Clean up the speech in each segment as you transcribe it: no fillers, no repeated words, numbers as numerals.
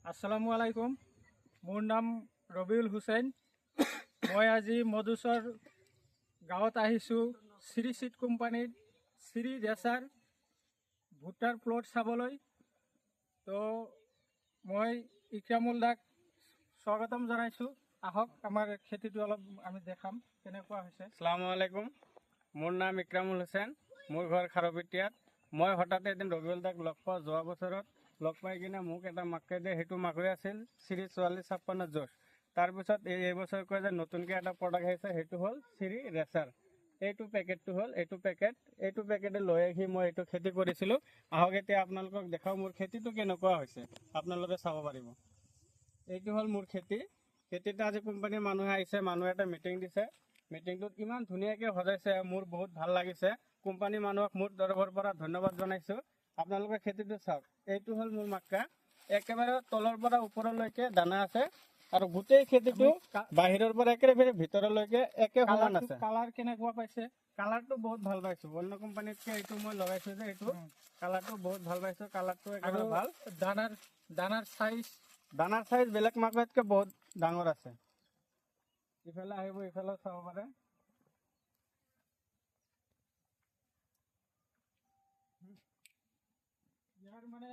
আসসালামু আলাইকুম। মোৰ নাম ৰবিউল হুছেইন। মই আজি মধুচৰ গাঁৱত আহিছোঁ শ্ৰী চিট কোম্পানীৰ শ্ৰী ৰেচাৰ ভুট্টাৰ প্লট চাবলৈ। তো মই ইক্ৰামুল দাক স্বাগতম জনাইছোঁ। আহক আমাৰ খেতিটো অলপ আমি দেখাম কেনেকুৱা হৈছে। আসসালামু আলাইকুম, মোৰ নাম ইক্ৰামুল হুছেইন, মোৰ ঘৰ খাৰপিটিয়াত। মই হঠাৎ এদিন ৰবিউল দাক লগ পাওঁ। যোৱা বছৰত লগ পাই কিনে মোক এটা মাকৈ দিয়ে, সেইটো মাকৈ আছিল শ্ৰী 4456 জোশ। তাৰপিছত এইবছৰ কয় যে নতুনকৈ এটা প্ৰডাক্ট আহিছে, সেইটো হ'ল শ্ৰী ৰেচাৰ। এইটো পেকেটটো হ'ল এইটো পেকেটে লৈ আহি মই এইটো খেতি কৰিছিলোঁ। আহক এতিয়া আপোনালোকক দেখাওঁ মোৰ খেতিটো কেনেকুৱা হৈছে, আপোনালোকে চাব পাৰিব। এইটো হ'ল মোৰ খেতিটো আজি কোম্পানীৰ মানুহে আহিছে, মানুহে এটা মিটিং দিছে। মিটিংটোত ইমান ধুনীয়াকৈ সজাইছে, মোৰ বহুত ভাল লাগিছে। কোম্পানীৰ মানুহক মোৰ তৰফৰ পৰা ধন্যবাদ জনাইছোঁ। আপোনালোকে খেতিটো চাওক, এইটো হ'ল মোৰ মাক্কা। একেবাৰে তলৰ পৰা ওপৰলৈকে দানা আছে আৰু গোটেই খেতিটো বাহিৰৰ পৰা একেবাৰে ভিতৰলৈকে একে সমান আছে। কালাৰ কেনেকুৱা পাইছে? কালাৰটো বহুত ভাল পাইছোঁ। অন্য কোম্পানীতকৈ এইটো মই লগাইছোঁ যে এইটো কালাৰটো বহুত ভাল পাইছোঁ। কালাৰটো একেবাৰে ভাল। দানাৰ চাইজ বেলেগ মাকৈতকৈ বহুত ডাঙৰ আছে। ইফালে আহিব, ইফালে চাব পাৰে। ইয়াৰ মানে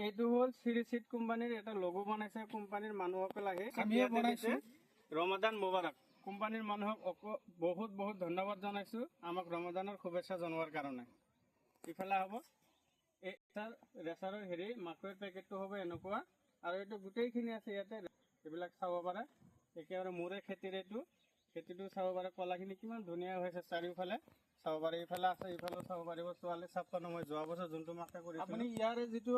এইটো হ'ল শ্ৰী চিট কোম্পানীৰ এটা লগো বনাইছে। কোম্পানীৰ মানুহসকল আহি আমিয়ে বনাইছোঁ। ৰমাদান মুবাৰক। কোম্পানীৰ মানুহক বহুত বহুত ধন্যবাদ জনাইছোঁ আমাক ৰমাদানৰ শুভেচ্ছা জনোৱাৰ কাৰণে। ইফালে হ'ব এটা ৰেচাৰৰ মাকৈৰ পেকেটটো হ'ব এনেকুৱা, আৰু এইটো গোটেইখিনি আছে ইয়াতে। এইবিলাক চাব পাৰে, একেবাৰে মোৰে খেতিটো চাব পাৰে। কলাখিনি কিমান ধুনীয়া হৈছে চাৰিওফালে চাব পাৰে। ইফালে আছে, ইফালেও চাব পাৰিব। 4456 মই যোৱা বছৰ যোনটো মাকৈ কৰিছোঁ। আপুনি ইয়াৰে যিটো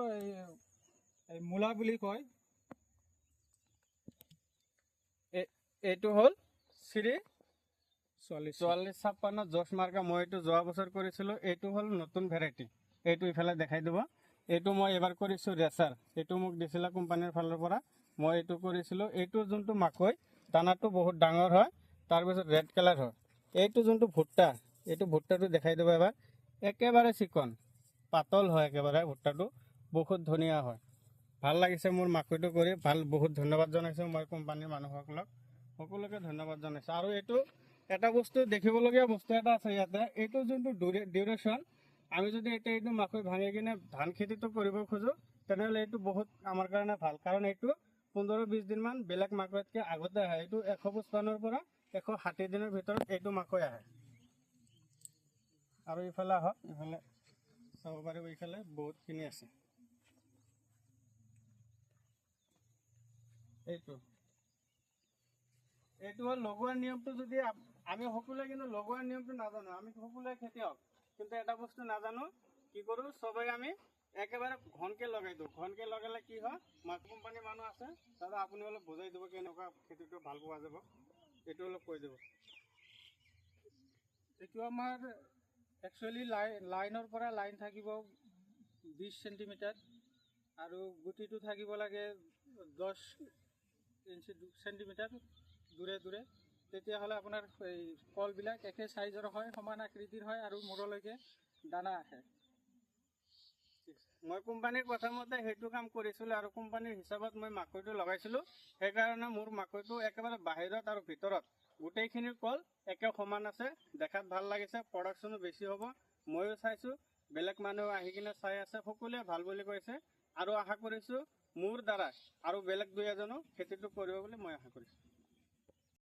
মূলা বুলি কয়, এইটো হ'ল শ্ৰী 4456 জোশ মাৰ্কা। মই এইটো যোৱা বছৰ কৰিছিলোঁ। এইটো হ'ল নতুন ভেৰাইটি। এইটো ইফালে দেখাই দিব। এইটো মই এবাৰ কৰিছোঁ ৰেচাৰ। এইটো মোক দিছিলে কোম্পানীৰ ফালৰ পৰা, মই এইটো কৰিছিলোঁ। এইটো যোনটো মাকৈ দানাটো বহুত ডাঙৰ হয়, তাৰপিছত ৰেড কালাৰ হয়। এইটো যোনটো ভুট্টাটো দেখাই দিব এবাৰ। একেবাৰে চিকন পাতল হয়, একেবাৰে ভুট্টাটো বহুত ধুনীয়া হয়। ভাল লাগিছে মোৰ মাকৈটো কৰি। বহুত ধন্যবাদ জনাইছোঁ মই কোম্পানীৰ মানুহসকলক, সকলোকে ধন্যবাদ জনাইছোঁ। আৰু এইটো এটা বস্তু দেখিবলগীয়া বস্তু এটা আছে ইয়াতে। এইটো যোনটো ডিউৰেশ্যন, আমি যদি এতিয়া এইটো মাকৈ ভাঙি কিনে ধান খেতিটো কৰিব খোজোঁ, তেনেহ'লে এইটো বহুত আমাৰ কাৰণে ভাল। কাৰণ এইটো 15-20 দিনমান বেলেগ মাকৈতকৈ আগতে আহে। এইটো 155 পৰা 160 দিনৰ ভিতৰত এইটো মাকৈ আহে। আৰু ইফালে আহক, ইফালে চাব পাৰিব, ইফালে বহুতখিনি আছে। এইটো হ'ল লগোৱাৰ নিয়মটো। যদি আমি সকলোৱে কিন্তু লগোৱাৰ নিয়মটো নাজানো, আমি সকলোৱে খেতিয়ক, কিন্তু এটা বস্তু নাজানো। কি কৰোঁ, চবেই আমি একেবাৰে ঘনকৈ লগাই দিওঁ। ঘনকৈ লগালে কি হয়, কোম্পানীৰ মানুহ আছে, দাদা আপুনি অলপ বুজাই দিব কেনেকুৱা খেতিটো ভাল পোৱা যাব, এইটো অলপ কৈ দিব। এইটো আমাৰ একচুৱেলি লাইনৰ পৰা লাইন থাকিব 20 চেণ্টিমিটাৰ, আৰু গুটিটো থাকিব লাগে 10 চেণ্টিমিটাৰ দূৰে দূৰে। তেতিয়াহ'লে আপোনাৰ এই কলবিলাক একে চাইজৰ হয়, সমান আকৃতিৰ হয়, আৰু মূৰলৈকে দানা আহে। মই কোম্পানীৰ কথামতে সেইটো কাম কৰিছিলোঁ, আৰু কোম্পানীৰ হিচাপত মই মাকৈটো লগাইছিলোঁ। সেইকাৰণে মোৰ মাকৈটো একেবাৰে বাহিৰত আৰু ভিতৰত গোটেইখিনি কল একে সমান আছে। দেখাত ভাল লাগিছে, প্ৰডাকশ্যনো বেছি হ'ব। ময়ো চাইছোঁ, বেলেগ মানুহ আহি কিনে চাই আছে, সকলোৱে ভাল বুলি কৈছে। আৰু আশা কৰিছোঁ মোৰ দ্বাৰা আৰু বেলেগ 2-এজনো খেতিটো কৰিব বুলি মই আশা কৰিছোঁ।